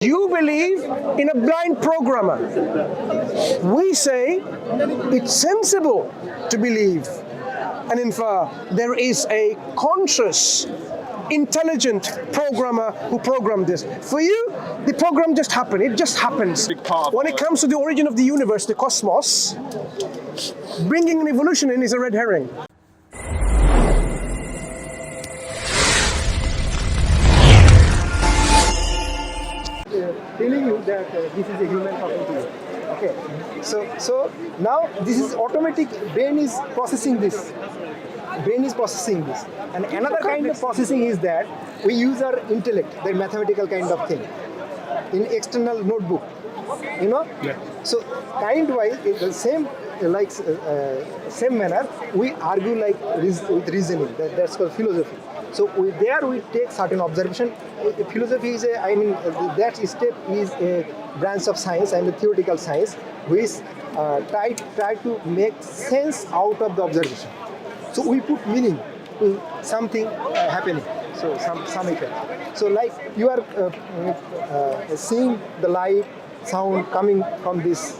You believe in a blind programmer. We say it's sensible to believe and infer there is a conscious, intelligent programmer who programmed this. For you, the program just happened. It just happens. When it comes to the origin of the universe, the cosmos, bringing an evolution in is a red herring. Telling you that this is a human talking to you. Okay, so now this is automatic. Brain is processing this. And another kind of processing is that we use our intellect, the mathematical kind of thing, in external notebook. You know. Yeah. So kind-wise, the same same manner we argue with reasoning. That's called philosophy. So we take certain observation. Philosophy is that step is a branch of science and a theoretical science which try to make sense out of the observation. So we put meaning to something happening. So some effect. So like you are seeing the light, sound coming from this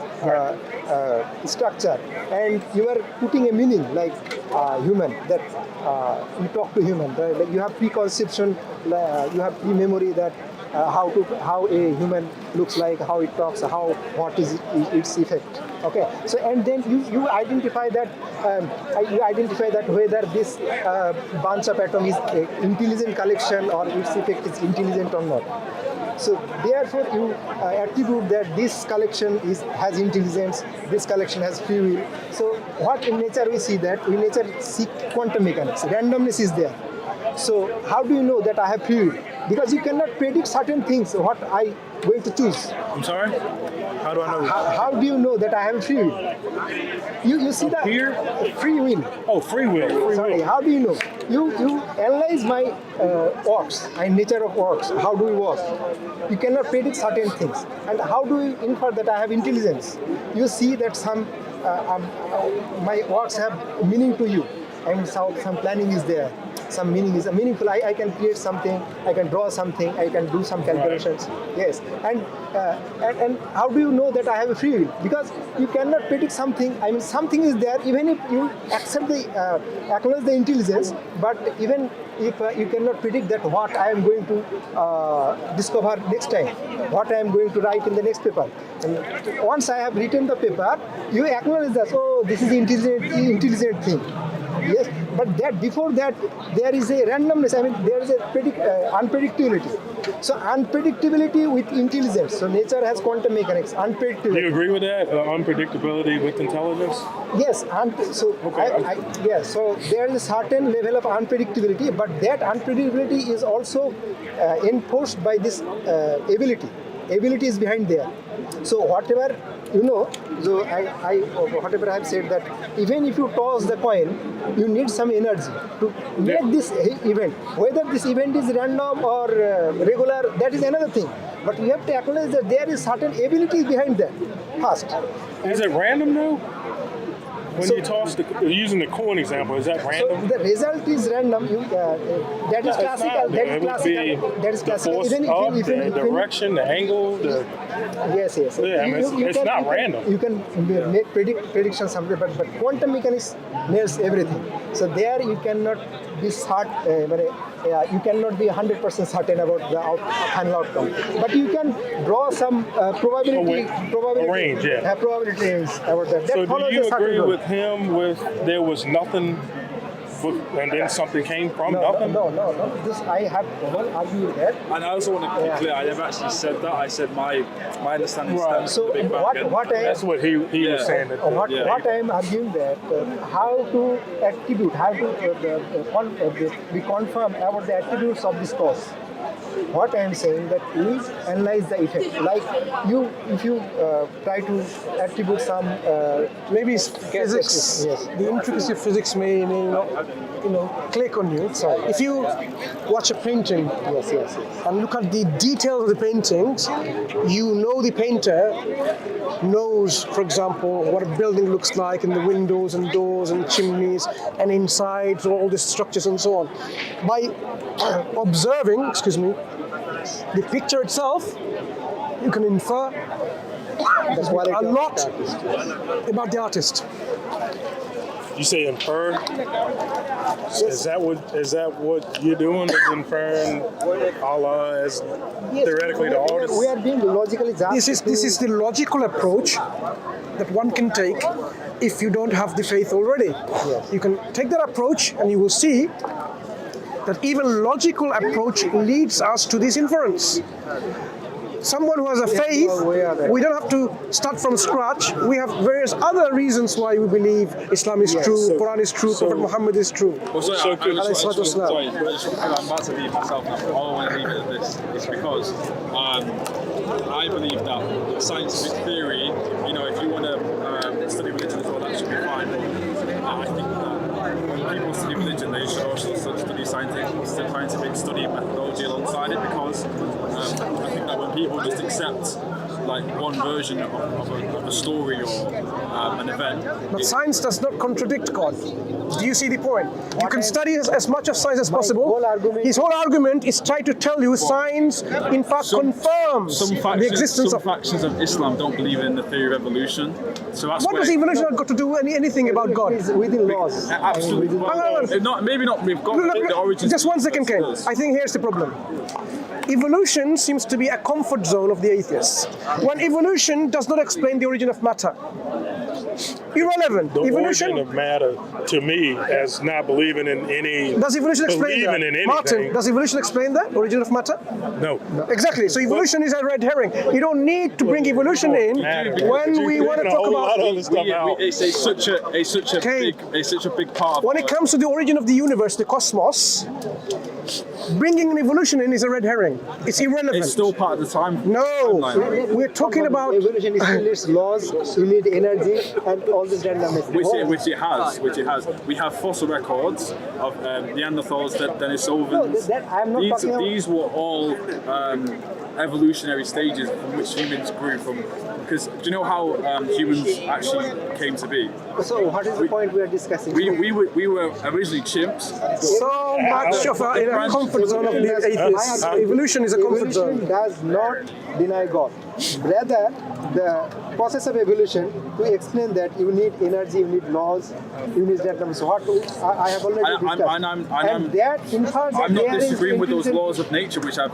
structure, and you are putting a meaning like human, that you talk to human, right? Like you have preconception, you have pre-memory that how a human looks like, how it talks, what is its effect. Okay, so and then you identify that whether this bunch of atom is an intelligent collection or its effect is intelligent or not. So therefore you attribute that this collection has intelligence, this collection has free will. So what in nature we see that in nature see quantum mechanics, randomness is there. So how do you know that I have free will? Because you cannot predict certain things, what I going to choose. I'm sorry? How do I know? How do you know that I have free will? You see that? Here? Free will. Oh, free will. Sorry, how do you know? You analyze my works and nature of works. How do we work? You cannot predict certain things. And how do you infer that I have intelligence? You see that some my works have meaning to you. And some planning is there. Some meaning is meaningful. I can create something, I can draw something, I can do some calculations. Right. Yes, and how do you know that I have a free will? Because you cannot predict something. Something is there. Even if you acknowledge the intelligence, but even if you cannot predict that what I am going to discover next time, what I am going to write in the next paper. And once I have written the paper, you acknowledge that this is the intelligent thing. Yes, but before that there is a randomness. There is a unpredictability. So unpredictability with intelligence. So nature has quantum mechanics. Unpredictability. Do you agree with that? Unpredictability with intelligence? Yes. So there is a certain level of unpredictability, but that unpredictability is also enforced by this ability. Ability is behind there. So whatever so whatever I have said, that even if you toss the coin, you need some energy to make this event. Whether this event is random or regular, that is another thing. But you have to acknowledge that there is certain ability behind that first. Is it random though? When you toss using the coin example, is that random? So the result is random. That is classical. That is classical. The direction, the angle. Yes. Yeah, it's not random. You can make predictions somewhere, but quantum mechanics nails everything. So there you cannot be you cannot be 100% certain about the final outcome. But you can draw some probability range, probability range about that. So do you agree with him there was nothing and then something came from nothing? No. This I have argued with that. And I also want to be clear, I never actually said that. I said my understanding stems from the Big Bang. That's what he was saying. What I am arguing that how to attribute, how to be confirmed about the attributes of this cause. What I am saying that we analyze the effect. Like if you try to attribute some maybe physics, yes, the intricacy of physics may not click on you. So if you watch a painting, yes, and look at the details of the paintings, you know the painter knows, for example, what a building looks like, and the windows and doors and chimneys and inside all the structures and so on. By observing, the picture itself, you can infer The quality a of lot the artist. about the artist. You say infer? Is that what you're doing? Is inferring Allah as theoretically the artist? We are being logically just. This is the logical approach that one can take if you don't have the faith already. Yes. You can take that approach and you will see that even logical approach leads us to this inference. Someone who has a faith, we don't have to start from scratch. We have various other reasons why we believe Islam is true, Quran is true, Prophet Muhammad is true. Well, sorry, I'm about to leave myself now, but all I want to leave it at this is because I believe that scientific theory, if you want to study religion as well, that should be fine. But I think that when people study religion, they should also study scientific study methodology alongside it, because I think that when people just accept like one version of a story or an event. But science does not contradict God. Do you see the point? You can study as much of science as possible. His whole argument is try to tell you science, in fact, confirms the existence of... Some factions of Islam don't believe in the theory of evolution. So that's what does evolution have got to do anything about God? It's within laws. Absolutely. Maybe not with God. The origins. Just 1 second, Ken. I think here's the problem. Evolution seems to be a comfort zone of the atheists. When evolution does not explain the origin of matter. Irrelevant. The evolution origin of matter, to me, as not believing in any... Does evolution explain that? in anything. Martin, does evolution explain that? Origin of matter? No. Exactly. So evolution is a red herring. You don't need to bring evolution in when we want to talk about... It's such a big part. When it comes to the origin of the universe, the cosmos, bringing an evolution in is a red herring. It's irrelevant. It's still part of the time. No, we're talking about... Evolution is still its laws, you need energy, and all this randomness. Which it has. We have fossil records of Neanderthals, Denisovans. I'm not talking about... These were all evolutionary stages from which humans grew from. Because do you know how humans actually came to be? So what is the point we are discussing? We were originally chimps. So much of a comfort zone of the atheists. Evolution is a comfort zone. Evolution does not deny God. Rather, the process of evolution, we explain that you need energy, you need laws, you need that. So what I have already discussed. I'm not disagreeing with those laws of nature, which I've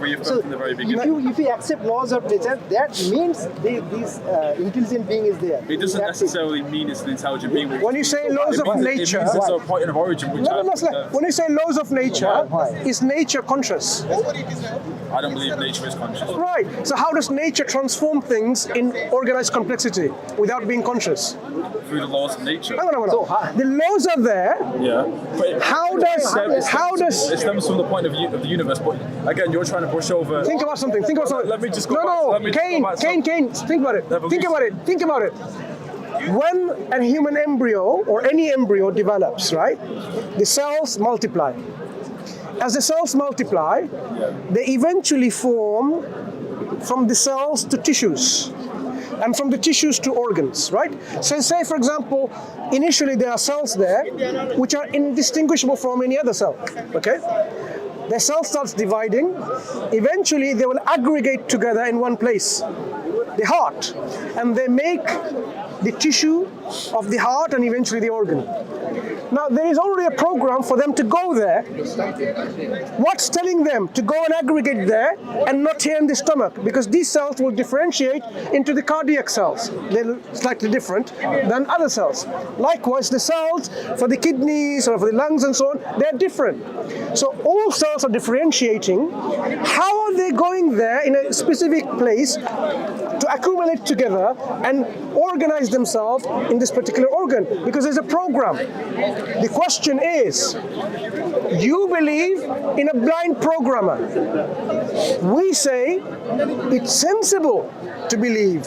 reaffirmed from the very beginning. If you accept laws of nature, that means this intelligent being is there. It doesn't necessarily mean it's an intelligent being. When you say laws of nature, it means it's a point of origin. When you say laws of nature, is nature conscious? I don't believe nature is conscious. Right. So how does nature transform things in organized complexity without being conscious? Through the laws of nature. No. The laws are there. Yeah. But how does it stems from the point of view of the universe? But again, you're trying to brush over. Think about something. Let me just go back. Kane. Think about it. Think about it. When a human embryo or any embryo develops, right, the cells multiply. As the cells multiply, they eventually form from the cells to tissues, and from the tissues to organs, right? So say, for example, initially there are cells there which are indistinguishable from any other cell, okay? The cell starts dividing. Eventually, they will aggregate together in one place, the heart, and they make the tissue of the heart and eventually the organ. Now, there is already a program for them to go there. What's telling them to go and aggregate there and not here in the stomach? Because these cells will differentiate into the cardiac cells. They're slightly different than other cells. Likewise, the cells for the kidneys or for the lungs and so on, they're different. So all cells are differentiating. How are they going there in a specific place to accumulate together and organize themselves in this particular organ? Because there's a program. The question is, you believe in a blind programmer. We say it's sensible to believe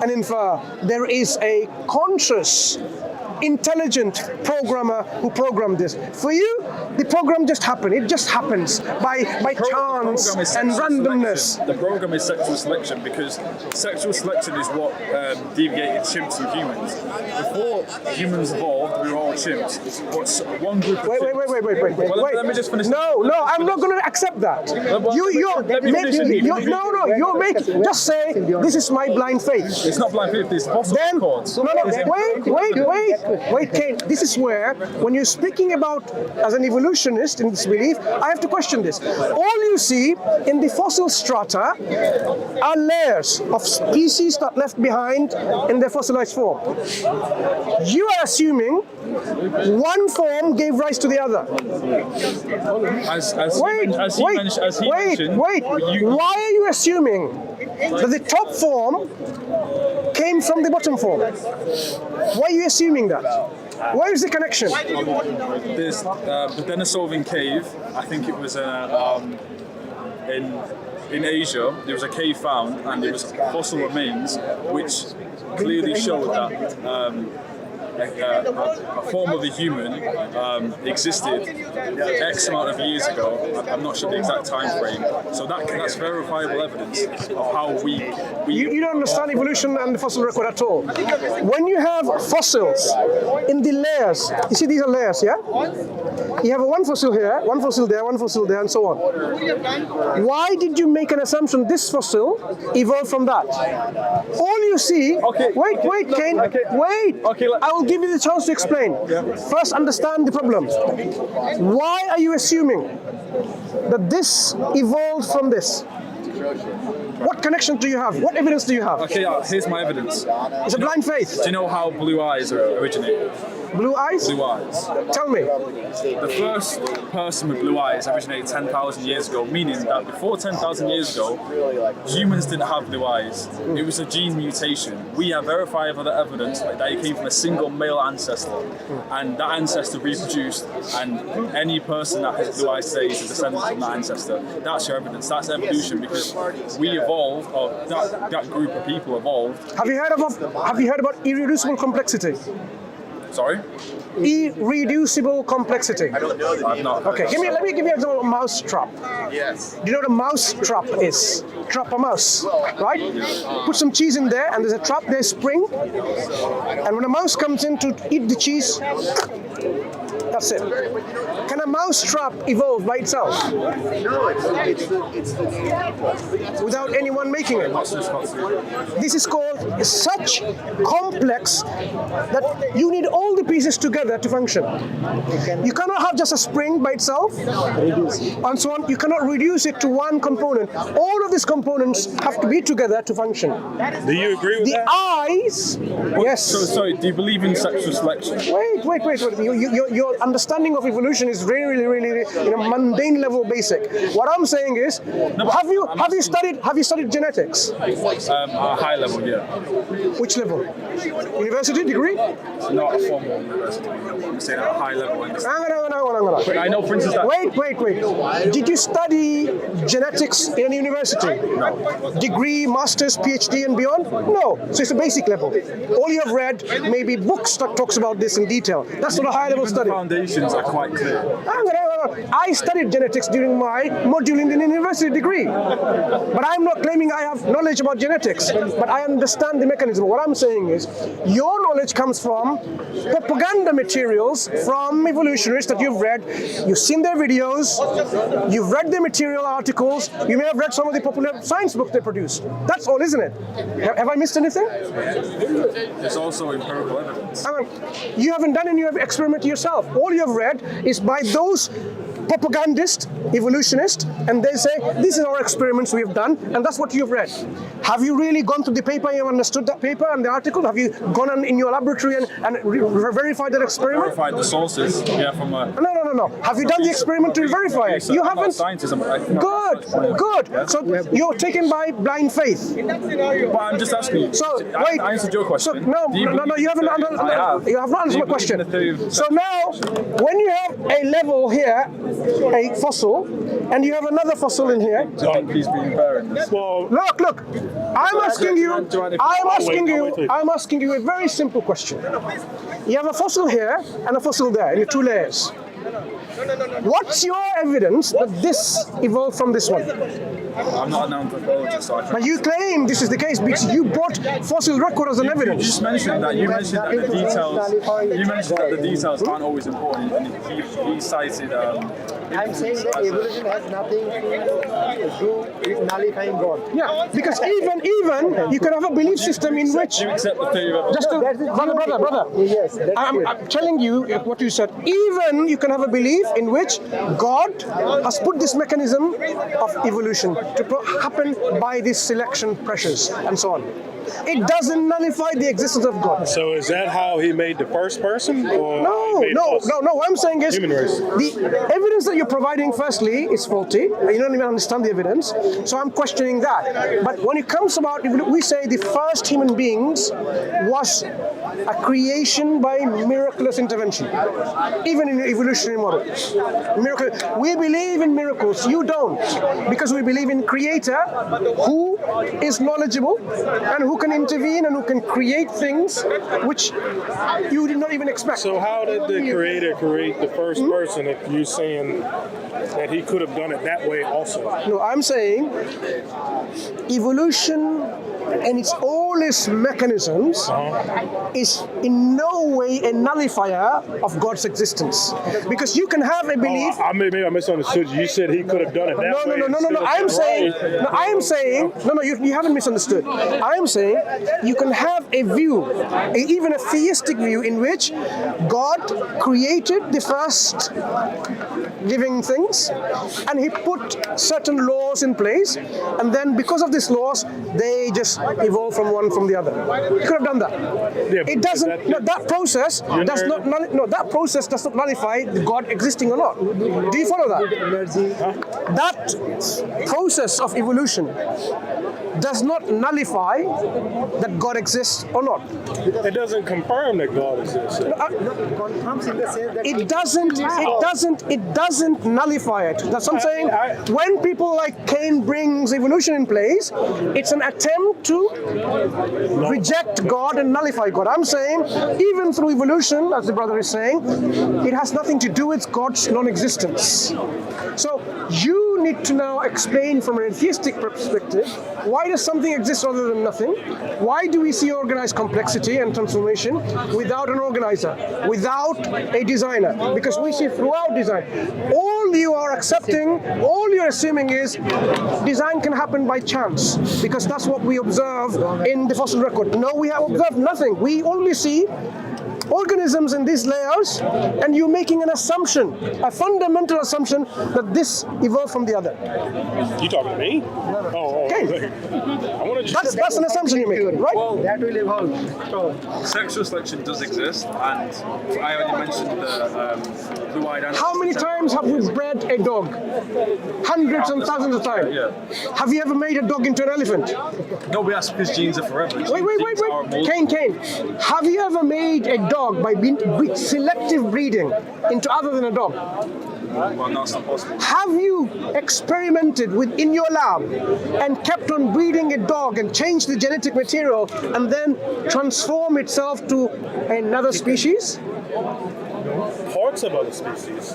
and infer there is a conscious intelligent programmer who programmed this. For you, the program just happened. It just happens by chance and randomness. The program is sexual selection because sexual selection is what deviated chimps and humans. Before humans evolved, we were all chimps. But one group of Wait. Let me just finish. No, I'm not going to accept that. You're making. Just say this is my blind faith. It's not blind faith. It's possible. Then, chords. wait, Kane. This is where, when you're speaking about as an evolutionist in this belief, I have to question this. All you see in the fossil strata are layers of species that left behind in their fossilized form. You are assuming one form gave rise to the other. Wait. Why are you assuming that the top form came from the bottom form? Why are you assuming that? Where is the connection? There's the Denisovan cave. I think it was in Asia. There was a cave found, and there was fossil remains which clearly showed that a form of a human existed X amount of years ago. I'm not sure the exact time frame. So that's verifiable evidence of how we you don't understand evolution and the fossil record at all. When you have fossils in the layers, you see these are layers, yeah? You have one fossil here, one fossil there, one fossil there, and so on. Why did you make an assumption this fossil evolved from that? All you see. Okay. Wait, Kane. Wait. Okay. I will give you the chance to explain. First, understand the problem. Why are you assuming that this evolved from this? What connection do you have? What evidence do you have? Okay, here's my evidence. It's a blind faith. Do you know how blue eyes originated? Blue eyes? Blue eyes. Tell me. The first person with blue eyes originated 10,000 years ago, meaning that before 10,000 years ago, humans didn't have blue eyes. It was a gene mutation. We have verifiable evidence that it came from a single male ancestor, and that ancestor reproduced, and any person that has blue eyes today is a descendant from that ancestor. That's your evidence. That's evolution, because we evolved, or that group of people evolved. Have you heard about irreducible complexity? Sorry? Irreducible complexity. I don't know that. I've not. Okay, let me give you an example of a mouse trap. Yes. Do you know what a mouse trap is? Trap a mouse, right? Put some cheese in there, and there's a trap, there's spring, and when a mouse comes in to eat the cheese, that's it. Can a mouse trap evolve by itself? No, it's the without anyone making it. This is called such complex that you need all the pieces together to function. You cannot have just a spring by itself, and so on. You cannot reduce it to one component. All of these components have to be together to function. Do you agree with that? The eyes, yes. So, sorry, do you believe in sexual selection? Wait. Your understanding of evolution is really mundane level basic. What I'm saying is, have you studied genetics? At a high level, yeah. Which level? University degree? Not a formal university. I'm saying at a high level. Hang on. But I know, for instance, that. Wait. Did you study genetics in a university? No. Degree, master's, PhD, and beyond? No. So it's a basic level. All you have read maybe books that talks about this in detail. That's not a high level study. The foundations are quite clear. I studied genetics during my module in the university degree. But I'm not claiming I have knowledge about genetics, but I understand the mechanism. What I'm saying is, your knowledge comes from propaganda materials from evolutionists that you've read. You've seen their videos, you've read their material articles, you may have read some of the popular science books they produce. That's all, isn't it? Have I missed anything? There's also empirical evidence. You haven't done any experiment yourself. All you have read is by those propagandists, evolutionists, and they say, this is our experiments we have done, and that's what you've read. Have you really gone through the paper and understood that paper and the article? Have you gone on in your laboratory and verified that experiment? Verified the sources, yeah, from a... No. No. Have you done the experiment to verify it? You haven't? Good. So you're taken by blind faith. But I'm just asking you. So I answered your question. So, no, you haven't you have not answered my question. So now, when you have a level here, a fossil, and you have another fossil in here. Please be fair in this. Well, Look. I'm asking you a very simple question. You have a fossil here and a fossil there in the two layers. What's your evidence that this evolved from this one? I'm not an anthropologist, so I But you claim this is the case because you brought fossil record as an You evidence. just mentioned that. You mentioned that the details. You mentioned that the details aren't always important. And he cited. I'm saying that evolution has nothing to do with nullifying God. Yeah, because even you can have a belief system in which You accept the theory of just to, brother. Yes, that's I'm telling you what you said. Even you can have a belief in which God has put this mechanism of evolution to happen by these selection pressures and so on. It doesn't nullify the existence of God. so is that how he made the first person? Or No. he made us? What I'm saying is Human race. the evidence that you're providing, firstly, is faulty. You don't even understand the evidence. So I'm questioning that. But when it comes about, we say the first human beings was a creation by miraculous intervention, even in the evolutionary model. Miracle. We believe in miracles. You don't, because we believe in Creator, who is knowledgeable and who can intervene and who can create things which you did not even expect. So how did the creator create the first person if you're saying that he could have done it that way also? No, I'm saying evolution and all its mechanisms is in no way a nullifier of God's existence. Because you can have a belief. Maybe I misunderstood you. You said he could have done it that way. No. I'm saying, you haven't misunderstood. I'm saying you can have a view, even a theistic view, in which God created the first living things and he put certain laws in place, and then because of these laws, they just evolve from one from the other. You could have done that. Yeah, it doesn't. That process does not. That process does not nullify God existing or not. Do you follow that? That process of evolution does not nullify that God exists or not. It doesn't confirm that God exists. confirms in the sense that It doesn't nullify it. That's what I'm saying. When people like Cain brings evolution in place, it's an attempt to reject God and nullify God. I'm saying, even through evolution, as the brother is saying, it has nothing to do with God's non-existence. So you need to now explain from an atheistic perspective, why does something exist other than nothing? Why do we see organized complexity and transformation without an organizer, without a designer? Because we see throughout design, all you are accepting, all you're assuming is design can happen by chance, because that's what we observe in the fossil record. No, we have observed nothing. We only see organisms in these layers, and you're making an assumption, a fundamental assumption that this evolved from the other. You talking to me? Oh, Okay. I want to just. That's an assumption you make, right? Well, that will evolve. sexual selection does exist, and I already mentioned the blue-eyed animals. How many times have we bred a dog? Hundreds and thousands of times. Yeah. Have you ever made a dog into an elephant? Nobody asks because genes are forever. Wait. Genes are moldable. Cain. Have you ever made a dog by selective breeding into other than a dog? Well, that's not possible. Have you experimented in your lab and kept on breeding a dog and changed the genetic material and then transform itself to another species? Parts of other species.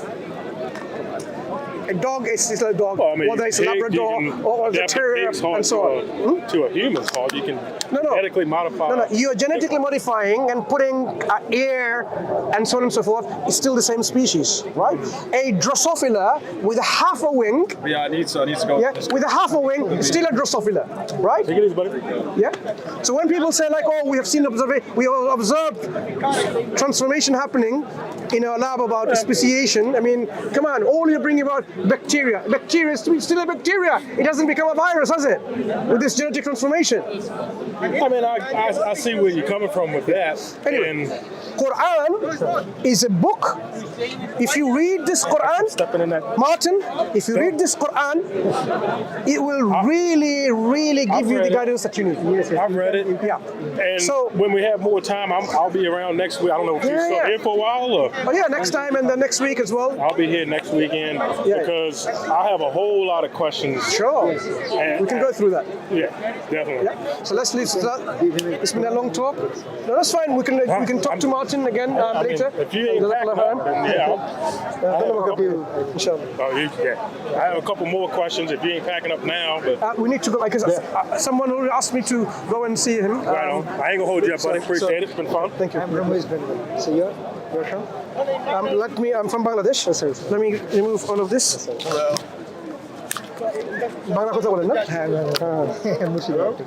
A dog is still a dog, Well, I mean, whether it's a Labrador or a terrier and so on. To a human's heart, you can No. genetically modify. No, you're genetically modifying and putting air and so on and so forth. It's still the same species, right? A Drosophila with a half a wing, Yeah, I need to go. yeah, with a half a wing, is still a Drosophila, right? Take it easy, buddy. Yeah. So when people say like, oh, we have observed transformation happening in our lab about speciation, I mean, come on, all you're bringing about bacteria. Bacteria is still a bacteria. It doesn't become a virus, does it with this genetic transformation. I mean, I see where you're coming from with that. Anyway. And Quran is a book. If you read this Quran, stepping in that. Martin, if you read this Quran, it will really give you the read it. guidance that you need. I've read it. Yeah. And So, when we have more time, I'll be around next week. I don't know if you're still here for a while or. oh yeah, next time and then next week as well. I'll be here next weekend because I have a whole lot of questions. Sure. And, We can go through that. Yeah, definitely. So let's leave that. It's been a long talk. No, that's fine. We can talk to Martin again later. If you ain't packing up, then Inshallah. I have a couple more questions if you ain't packing up now. But We need to go because someone already asked me to go and see him. right on. I ain't gonna hold you up, buddy. Appreciate it. It's been fun. Thank you. I'm Ramesh Bengal. So you're from? I'm from Bangladesh. Let me remove all of this. Bangla কথা বলেন না? হ্যাঁ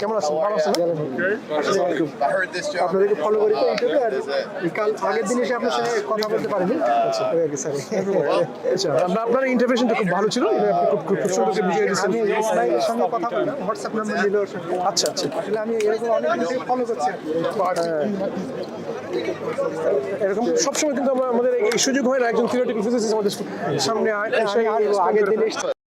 কেমন আছেন? ভালো আছেন না? I heard this job. আপনাদেরকে ফলো করি তো ইউটিউবে আর কাল আগের দিন এসে আপনার সঙ্গে কথা বলতে পারিনি আচ্ছা, আপনার ইন্টারভেনশনটা খুব ভালো ছিল। খুব সুন্দর করে বুঝিয়ে দিয়েছেন। আমি ইসমাইলের সঙ্গে কথা বলি না, হোয়াটসঅ্যাপ নাম্বার নিল ওর সঙ্গে। আচ্ছা আচ্ছা। আসলে আমি এরকম অনেক কিছু ফলো করছি এরকম সবসময় কিন্তু আমাদের এই সুযোগ হয় না একজন থিওরিটিক্যাল ফিজিসিস্ট আমাদের সামনে আগের দিন এসে